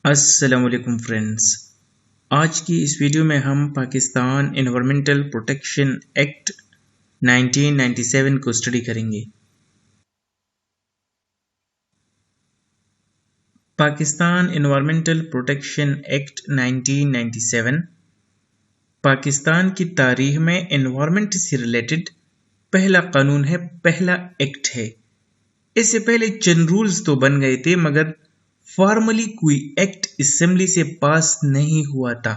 السلام علیکم فرینڈز، آج کی اس ویڈیو میں ہم پاکستان انوائرمنٹل پروٹیکشن ایکٹ 1997 کو اسٹڈی کریں گے۔ Pakistan environmental protection act 1997 Pakistan کی تاریخ میں انوائرمنٹ سے ریلیٹڈ پہلا قانون ہے، پہلا ایکٹ ہے۔ اس سے پہلے چند رولز تو بن گئے تھے مگر فارملی کوئی ایکٹ اسمبلی سے پاس نہیں ہوا تھا۔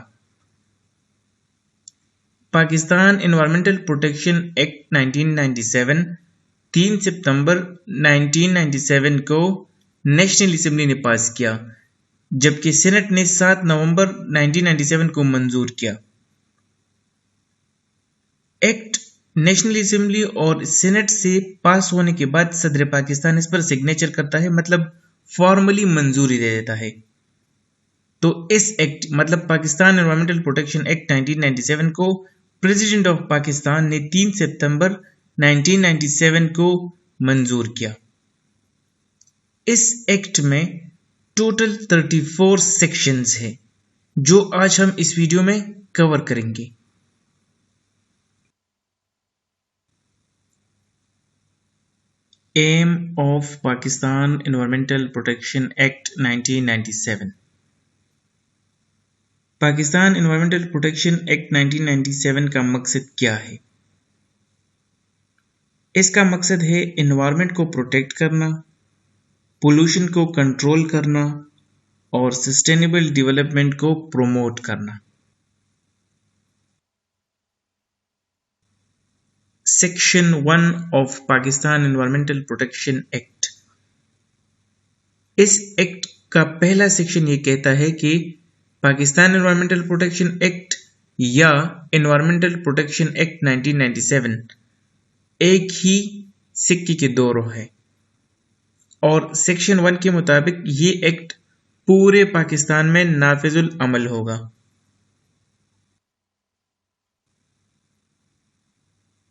پاکستان انوائرمنٹل پروٹیکشن ایکٹ 1997 3 ستمبر 1997 کو نیشنل اسمبلی نے پاس کیا، جبکہ سینٹ نے 7 نومبر 1997 کو منظور کیا۔ ایکٹ نیشنل اسمبلی اور سینٹ سے پاس ہونے کے بعد صدر پاکستان اس پر سگنیچر کرتا ہے، مطلب فارملی منظوری دے دیتا ہے۔ تو اس ایکٹ مطلب پاکستان انوائرمنٹل پروٹیکشن ایکٹ 1997 کو پریزیڈنٹ آف پاکستان نے 3 ستمبر 1997 کو منظور کیا۔ اس ایکٹ میں ٹوٹل 34 سیکشنز ہیں جو آج ہم اس ویڈیو میں کور کریں گے۔ Aim of Pakistan Environmental Protection Act 1997 Pakistan environmental protection act 1997 کا مقصد کیا ہے؟ اس کا مقصد ہے انوائرمنٹ کو پروٹیکٹ کرنا، پولوشن کو کنٹرول کرنا اور سسٹینیبل ڈیولپمنٹ کو پروموٹ کرنا۔ Section 1 of Pakistan environmental protection act, اس ایکٹ کا پہلا سیکشن یہ کہتا ہے کہ پاکستان انوائرمنٹل پروٹیکشن ایکٹ یا انوائرمنٹل پروٹیکشن ایکٹ 1997 ایک ہی سکے کے دو رخ ہے، اور سیکشن 1 کے مطابق یہ ایکٹ پورے پاکستان میں نافذ العمل ہوگا۔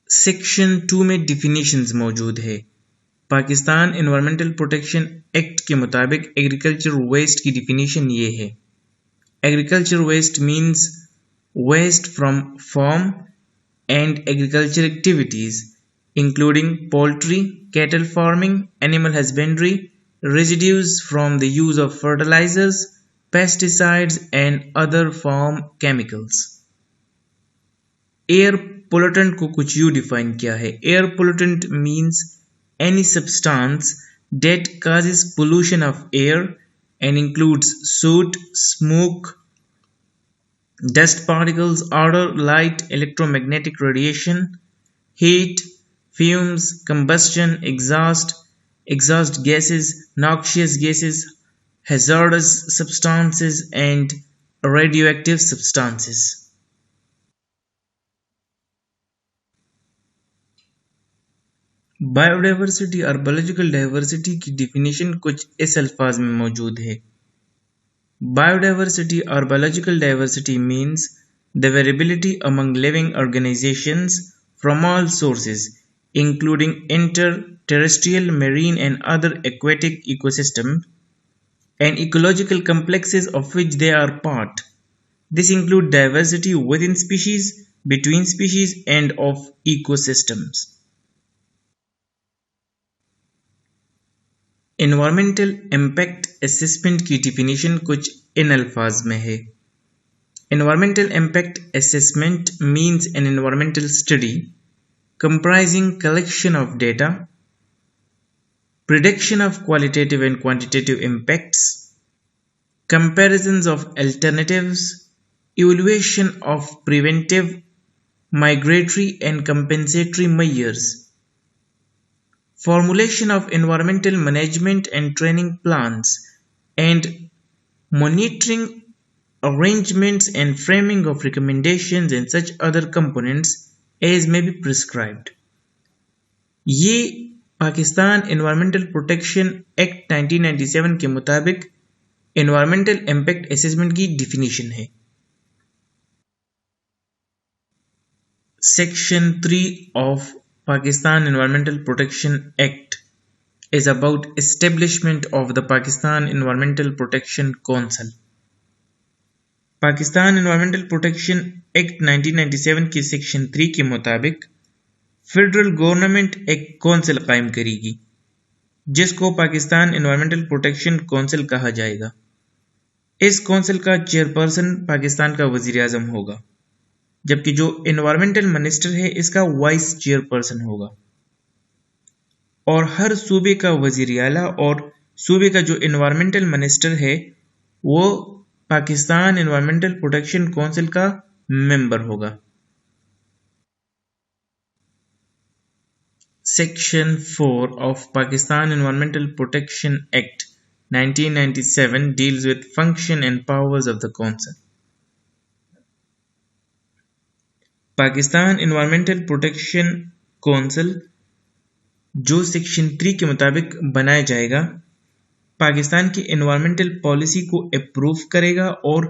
سیکشن 2 میں ڈیفینیشنز موجود ہے۔ پاکستان انوائرمنٹل پروٹیکشن ایکٹ کے مطابق ایگریکلچر ویسٹ کی ڈیفینیشن یہ ہے: agriculture waste means waste from farm and agriculture activities including poultry, cattle farming, animal husbandry, residues from the use of fertilizers, pesticides and other farm chemicals۔ Air pollutant کو کچھ یوں define کیا ہے: air pollutant means any substance that causes pollution of air and includes soot, smoke, dust particles, odor, light, electromagnetic radiation, heat, fumes, combustion, exhaust gases, noxious gases, hazardous substances and radioactive substances۔ Biodiversity اور biological diversity کی definition کچھ اس الفاظ میں موجود ہے: biodiversity اور biological diversity means the variability among living organizations from all sources including inter-terrestrial, marine and other aquatic ecosystems and ecological complexes of which they are part. This includes diversity within species, between species and of ecosystems. Environmental impact assessment کی definition کچھ ان الفاظ میں ہے: environmental impact assessment means an environmental study comprising collection of data, prediction of qualitative and quantitative impacts, comparisons of alternatives, evaluation of preventive, migratory and compensatory measures, formulation of environmental management and training plans, and monitoring arrangements and framing of recommendations and such other components as may be prescribed۔ یہ Pakistan environmental protection act 1997 کے مطابق environmental impact assessment کی definition ہے۔ Section 3 of Pakistan Environmental Protection Act is about establishment of the Pakistan Environmental Protection Council. Pakistan environmental protection act 1997 के section 3 के मुताबिक federal government एक council कायम करेगी जिसको पाकिस्तान एनवायरमेंटल प्रोटेक्शन कौंसिल कहा जाएगा। इस कौंसिल का चेयरपर्सन पाकिस्तान का वजीर आजम होगा, जबकि जो एनवायरमेंटल मिनिस्टर है इसका वाइस चेयरपर्सन होगा। और हर सूबे का वजीर आला और सूबे का जो एनवायरमेंटल मिनिस्टर है वो पाकिस्तान एनवायरमेंटल प्रोटेक्शन काउंसिल का मेंबर होगा। Section 4 of Pakistan Environmental Protection Act 1997 deals with function and powers of the council. Pakistan environmental protection council जो सेक्शन 3 के मुताबिक बनाया जाएगा, पाकिस्तान की एनवायरमेंटल पॉलिसी को अप्रूव करेगा और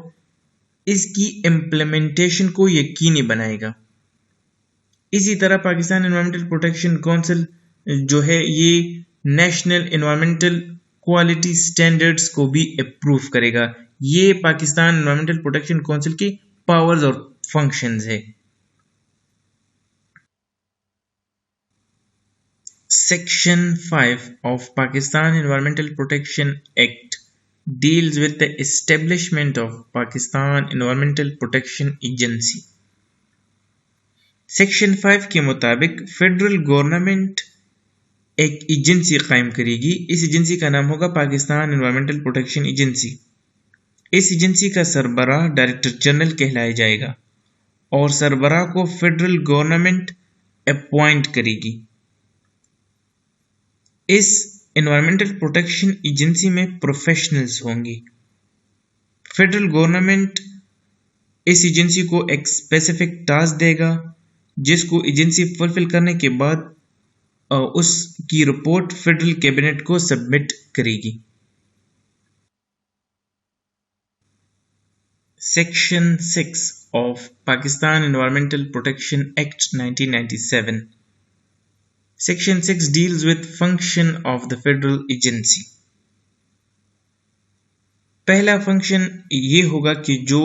इसकी इम्प्लीमेंटेशन को यकीनी बनाएगा। इसी तरह पाकिस्तान एनवायरमेंटल प्रोटेक्शन काउंसिल जो है ये नेशनल एनवायरमेंटल क्वालिटी स्टैंडर्ड्स को भी अप्रूव करेगा। ये पाकिस्तान एनवायरमेंटल प्रोटेक्शन काउंसिल की पावर्स और फंक्शंस है। Section 5 of Pakistan Environmental Protection Act deals with the establishment of Pakistan Environmental Protection Agency. Section 5 के मुताबिक फेडरल गवर्नमेंट एक एजेंसी कायम करेगी। इस एजेंसी का नाम होगा पाकिस्तान एनवायरमेंटल प्रोटेक्शन एजेंसी। इस एजेंसी का सरबराह डायरेक्टर जनरल कहलाया जाएगा और सरबराह को फेडरल गवर्नमेंट अपॉइंट करेगी। इस एनवायरमेंटल प्रोटेक्शन एजेंसी में प्रोफेशनल्स होंगे। फेडरल गवर्नमेंट इस एजेंसी को एक स्पेसिफिक टास्क देगा जिसको एजेंसी फुलफिल करने के बाद उसकी रिपोर्ट फेडरल कैबिनेट को सबमिट करेगी। Section 6 of Pakistan environmental protection act 1997 Section 6 deals with function of the federal agency. पहला फंक्शन ये होगा कि जो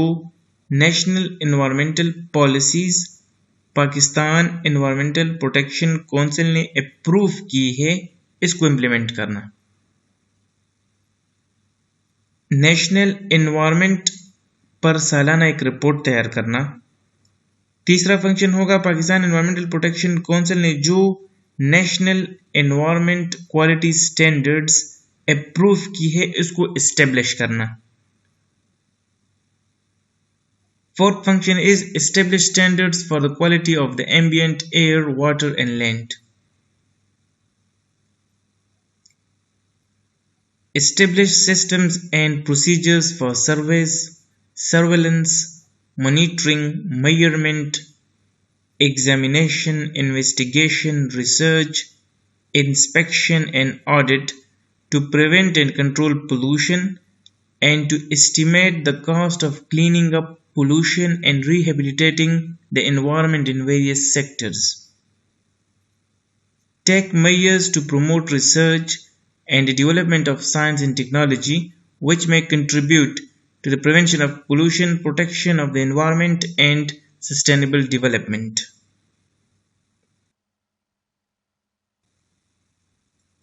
national environmental policies Pakistan environmental protection council ने अप्रूव की है इसको इम्प्लीमेंट करना। नेशनल एनवायरमेंट पर सालाना एक रिपोर्ट तैयार करना। तीसरा फंक्शन होगा पाकिस्तान एनवायरमेंटल प्रोटेक्शन काउंसिल ने जो national environment quality standards approve की है इसको एस्टेब्लिश करना। Fourth function is establish standards for the quality of the ambient air, water and land. Establish systems and procedures for surveys, surveillance, monitoring, measurement, examination, investigation, research, inspection and audit to prevent and control pollution and to estimate the cost of cleaning up pollution and rehabilitating the environment in various sectors. Take measures to promote research and the development of science and technology which may contribute to the prevention of pollution, protection of the environment and sustainable development.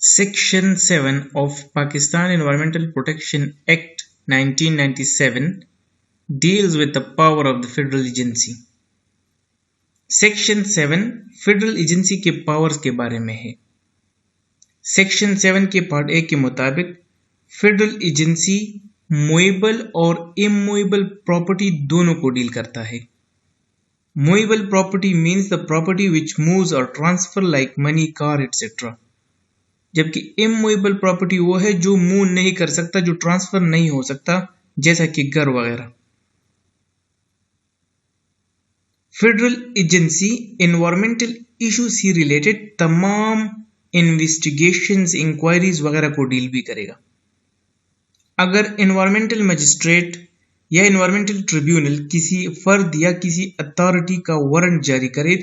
Section 7 of Pakistan Environmental Protection Act 1997 deals with the power of the federal agency. Section 7 federal agency के powers के बारे में है। Section 7 के part A के मुताबिक federal agency movable और immovable property दोनों को डील करता है। Movable property means the property which moves or transfer like money, car, etc. जबकि immovable property वो है जो मूव नहीं कर सकता, जो ट्रांसफर नहीं हो सकता, जैसा कि घर वगैरह। फेडरल एजेंसी एनवायरमेंटल इशू से रिलेटेड तमाम इन्वेस्टिगेशंस, इंक्वायरीज वगैरह को डील भी करेगा। अगर एनवायरमेंटल मजिस्ट्रेट या एनवायरमेंटल ट्रिब्यूनल किसी फर्द या किसी अथॉरिटी का वारंट जारी करे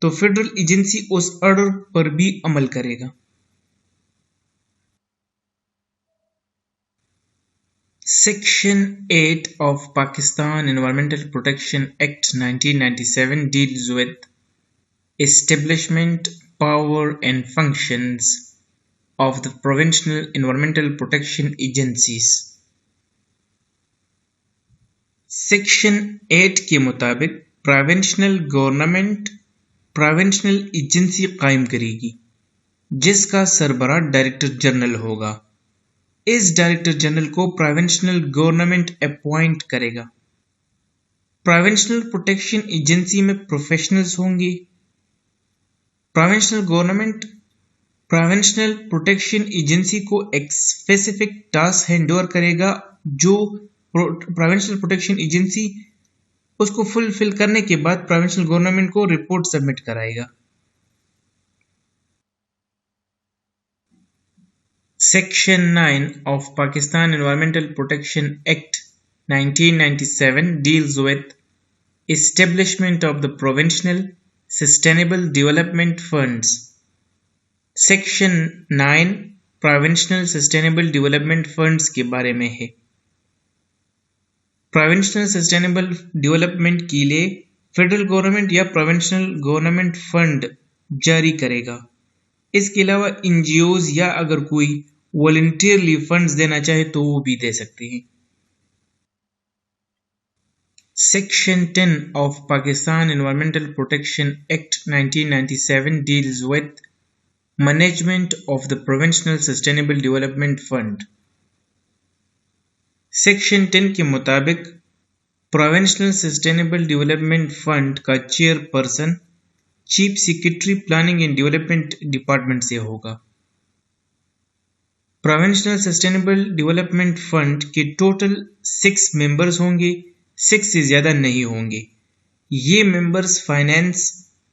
तो फेडरल एजेंसी उस ऑर्डर पर भी अमल करेगा। Section 8 of Pakistan Environmental Protection Act 1997 deals with establishment, power and functions of the provincial environmental protection agencies. Section 8 के मुताबिक प्रोविंशियल गवर्नमेंट प्रोविंशियल एजेंसी कायम करेगी जिसका सरबराह डायरेक्टर जनरल होगा। इस डायरेक्टर जनरल को प्रोविंशियल गवर्नमेंट अपॉइंट करेगा। प्रोविंशियल प्रोटेक्शन एजेंसी में प्रोफेशनल्स होंगे। Provincial government provincial protection agency को एक स्पेसिफिक टास्क हैंडओवर करेगा जो प्रोविंशियल प्रोटेक्शन एजेंसी उसको फुलफिल करने के बाद प्रोविंशियल गवर्नमेंट को रिपोर्ट सबमिट कराएगा। Section 9 of Pakistan Environmental Protection Act 1997 deals with establishment of the Provincial Sustainable Development Funds. Section 9 Provincial Sustainable Development Funds के बारे में है। Provincial Sustainable Development के लिए फेडरल गवर्नमेंट या प्रोविंशियल गवर्नमेंट फंड जारी करेगा। इसके अलावा एनजीओज या अगर कोई वॉलंटियरली फंड्स देना चाहे तो वो भी दे सकते हैं। Section 10 of Pakistan environmental protection act 1997 deals with management of the provincial sustainable development fund. Section 10 के मुताबिक प्रोविंशियल सस्टेनेबल डेवलपमेंट फंड का chairperson chief secretary planning and development department से होगा। प्रोविंशियल सस्टेनेबल डेवलपमेंट फंड के टोटल 6 मेंबर्स होंगे, 6 से ज्यादा नहीं होंगे। ये मेंबर्स फाइनेंस,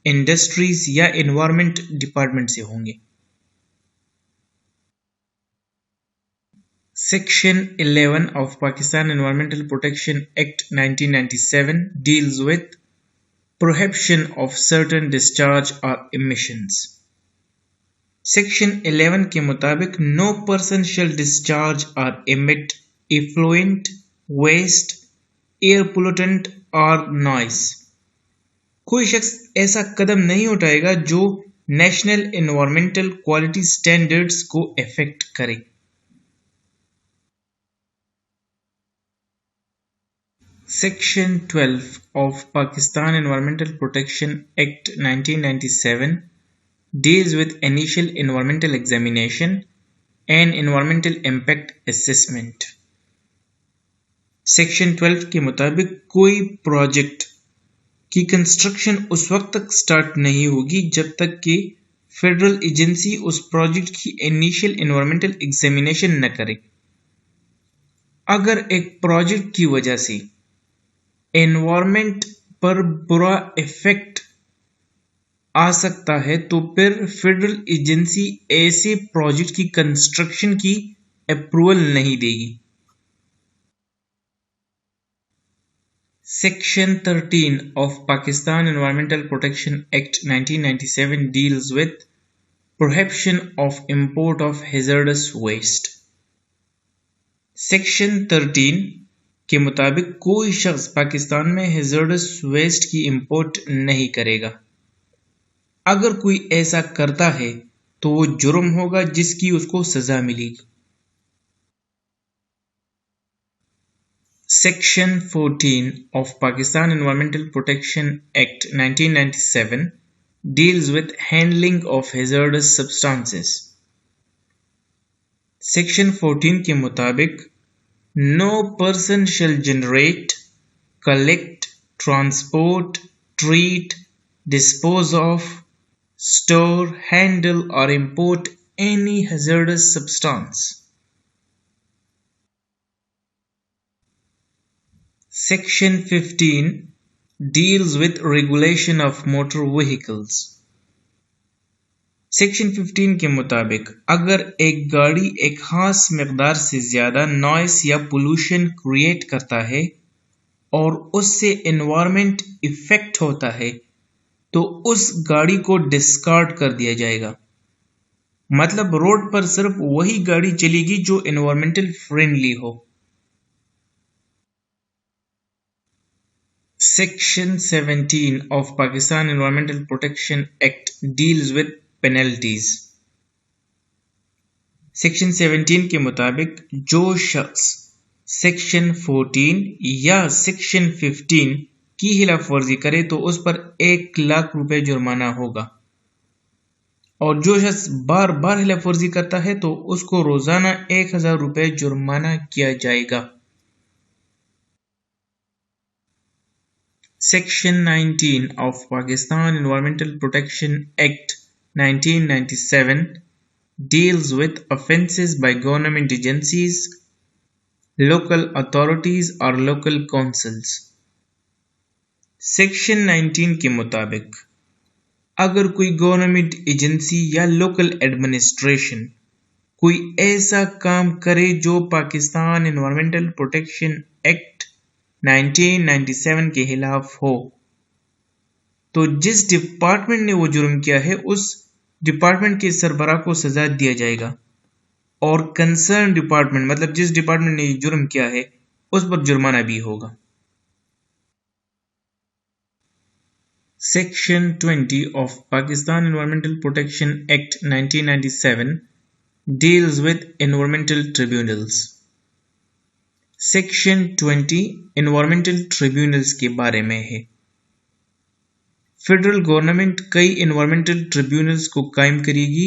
इंडस्ट्रीज या एनवायरमेंट डिपार्टमेंट से होंगे। Section 11 of Pakistan environmental protection act 1997 deals with prohibition of certain discharge or emissions. Section 11 के मुताबिक no person shall discharge or emit effluent, waste, air pollutant or noise. कोई शख्स ऐसा कदम नहीं उठाएगा जो नेशनल एनवायरमेंटल क्वालिटी स्टैंडर्ड्स को अफेक्ट करे। Section 12 of Pakistan Environmental Protection Act 1997 deals with initial environmental examination and environmental impact assessment. Section 12 के मुताबिक कोई प्रोजेक्ट की कंस्ट्रक्शन उस वक्त तक स्टार्ट नहीं होगी जब तक कि फेडरल एजेंसी उस प्रोजेक्ट की इनिशियल एनवायरमेंटल एग्जामिनेशन न करे। अगर एक प्रोजेक्ट की वजह से एनवायरमेंट पर बुरा इफेक्ट आ सकता है तो फिर फेडरल एजेंसी ऐसे प्रोजेक्ट की कंस्ट्रक्शन की अप्रूवल नहीं देगी। Section 13 of Pakistan environmental protection act 1997 deals with prohibition of import of hazardous waste. Section 13 के मुताबिक कोई शख्स पाकिस्तान में हैजर्डस वेस्ट की इंपोर्ट नहीं करेगा। अगर कोई ऐसा करता है तो वो जुर्म होगा जिसकी उसको सजा मिलेगी। Section 14 of Pakistan environmental protection act 1997 deals with handling of hazardous substances. Section 14 के मुताबिक no person shall generate, collect, transport, treat, dispose of, store, handle or import any hazardous substance. Section 15 deals with regulation of motor vehicles. Section 15 के मुताबिक अगर एक गाड़ी एक खास मकदार से ज्यादा नॉइस या पोल्यूशन क्रिएट करता है और उससे एनवायरमेंट इफेक्ट होता है तो उस गाड़ी को डिस्कार्ड कर दिया जाएगा। मतलब रोड पर सिर्फ वही गाड़ी चलेगी जो एनवायरमेंटल फ्रेंडली हो। Section 17 of Pakistan Environmental Protection Act deals with penalties. Section 17 के मुताबिक जो शख्स सेक्शन 14 या सेक्शन 15 की खिलाफ वर्जी करे तो उस पर 1 लाख रुपए जुर्माना होगा, और जो शख्स बार बार खिलाफ वर्जी करता है तो उसको रोजाना 1000 रुपए जुर्माना किया जाएगा। Section 19 of Pakistan Environmental Protection Act 1997 deals with offences by government agencies, local authorities or local councils. Section 19 के मुताबिक अगर कोई गवर्नमेंट एजेंसी या लोकल एडमिनिस्ट्रेशन कोई ऐसा काम करे जो पाकिस्तान एनवायरमेंटल प्रोटेक्शन एक्ट 1997 के खिलाफ हो, तो जिस डिपार्टमेंट ने वो जुर्म किया है उस डिपार्टमेंट के सरबराह को सजा दिया जाएगा, और कंसर्न डिपार्टमेंट मतलब जिस डिपार्टमेंट ने जुर्म किया है उस पर जुर्माना भी होगा। Section 20 of Pakistan Environmental Protection Act 1997 deals with environmental tribunals. Section 20 environmental tribunals के बारे में है। फेडरल गवर्नमेंट कई एनवायरमेंटल ट्रिब्यूनल्स को कायम करेगी,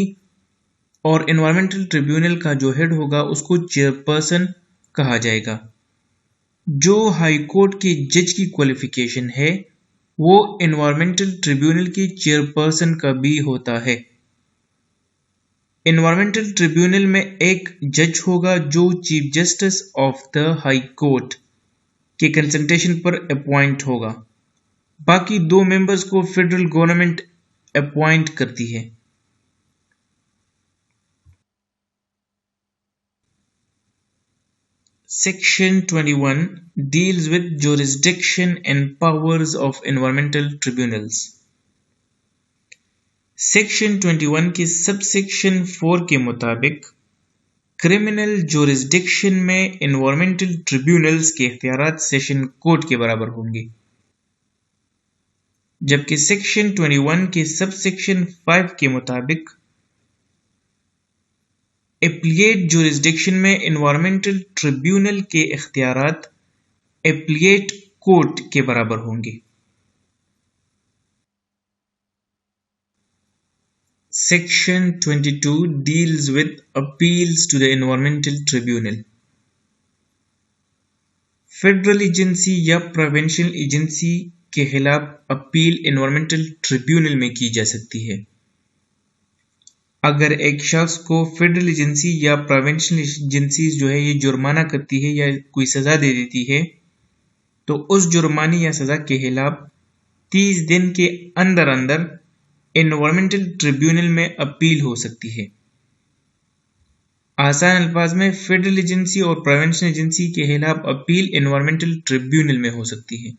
और एनवायरमेंटल ट्रिब्यूनल का जो हेड होगा उसको चेयरपर्सन कहा जाएगा। जो हाई कोर्ट के जज की क्वालिफिकेशन है वो एनवायरमेंटल ट्रिब्यूनल की चेयरपर्सन का भी होता है। एनवायरमेंटल ट्रिब्यूनल में एक जज होगा जो chief justice of the high court के कंसल्टेशन पर अपॉइंट होगा। बाकी 2 मेंबर्स को फेडरल गवर्नमेंट अपॉइंट करती है। Section 21 deals with jurisdiction and powers of environmental tribunals. Section 21 के सब सेक्शन 4 के मुताबिक क्रिमिनल जोरिस्डिक्शन में एनवायरमेंटल ट्रिब्यूनल्स के इख्तियारात सेशन कोर्ट के बराबर होंगे, जबकि सेक्शन 21 के सब सेक्शन 5 के मुताबिक एप्लिएट जोरिस्डिक्शन में एनवायरमेंटल ट्रिब्यूनल के इख्तियारात एप्लिएट कोर्ट के बराबर होंगे। Section 22 deals with appeals to the Environmental Tribunal. Federal agency या प्रोविंशियल एजेंसी के खिलाफ अपील एनवायरमेंटल ट्रिब्यूनल में की जा सकती है। अगर एक शख्स को फेडरल एजेंसी या प्रोविंशियल एजेंसी जो है ये जुर्माना करती है या कोई सजा दे देती है, तो उस जुर्माने या सजा के खिलाफ 30 दिन के अंदर अंदर एनवायरमेंटल ट्रिब्यूनल में अपील हो सकती है। आसान अल्फाज में फेडरल एजेंसी और प्रोविंशियल एजेंसी के खिलाफ अपील एनवायरमेंटल ट्रिब्यूनल में हो सकती है।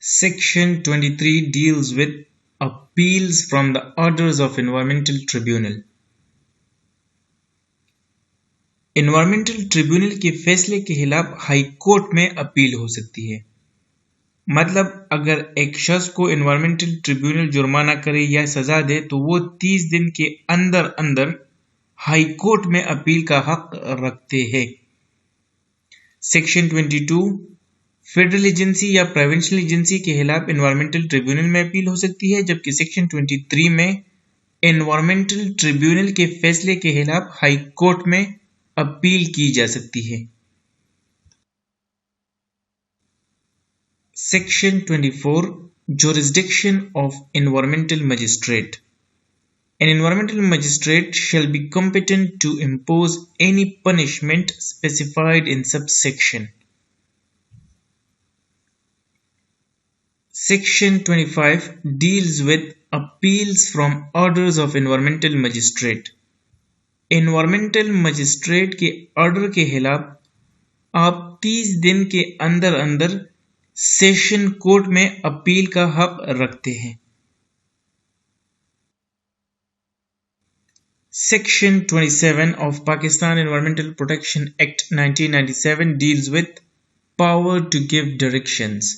Section 23 deals with appeals from the orders of environmental tribunal. Environmental tribunal के फैसले के खिलाफ हाई कोर्ट में अपील हो सकती है। मतलब अगर एक शख्स को एनवायरमेंटल ट्रिब्यूनल जुर्माना करे या सजा दे तो वो 30 दिन के अंदर अंदर हाई कोर्ट में अपील का हक रखते हैं। सेक्शन 22 फेडरल एजेंसी या प्रोविंशियल एजेंसी के खिलाफ एनवायरमेंटल ट्रिब्यूनल में अपील हो सकती है, जबकि सेक्शन 23 में एनवायरमेंटल ट्रिब्यूनल के फैसले के खिलाफ हाई कोर्ट में अपील की जा सकती है। Section 24 Jurisdiction of Environmental Magistrate. An environmental magistrate shall be competent to impose any punishment specified in subsection. Section 25 deals with appeals from orders of environmental magistrate. Environmental magistrate के order के खिलाफ आप 30 दिन के अंदर अंदर सेशन कोर्ट में appeal का हक रखते हैं। Section 27 of Pakistan Environmental Protection Act 1997 deals with power to give directions.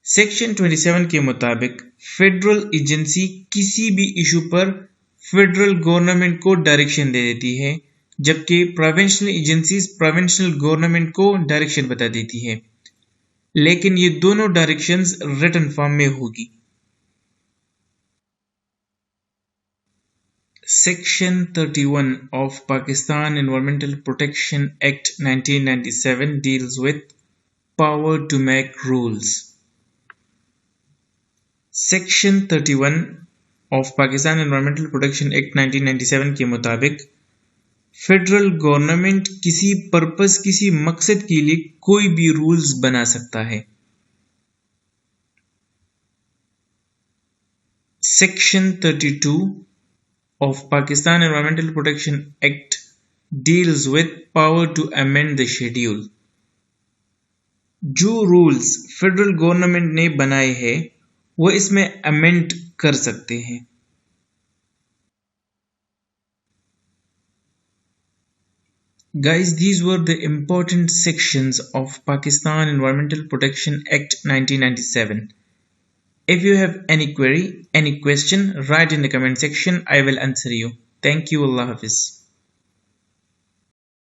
Section 27 के मुताबिक फेडरल एजेंसी किसी भी इशू पर फेडरल गवर्नमेंट को डायरेक्शन दे देती है, जबकि प्रोविंशियल एजेंसीज प्रोविंशियल गवर्नमेंट को डायरेक्शन बता देती है, लेकिन ये दोनों डायरेक्शंस रिटन फॉर्म में होगी। Section 31 of Pakistan Environmental Protection Act 1997 deals with power to make rules. Section 31 of Pakistan Environmental Protection Act 1997 के मुताबिक फेडरल गवर्नमेंट किसी पर्पस किसी मकसद के लिए कोई भी रूल्स बना सकता है। Section 32 of Pakistan Environmental Protection Act deals with power to amend the schedule. जो रूल्स फेडरल गवर्नमेंट ने बनाए हैं वो इसमें अमेंड कर सकते हैं। Guys, these were the important sections of Pakistan Environmental Protection Act 1997. If you have any query, any question, write in the comment section. I will answer you. Thank you. Allah Hafiz.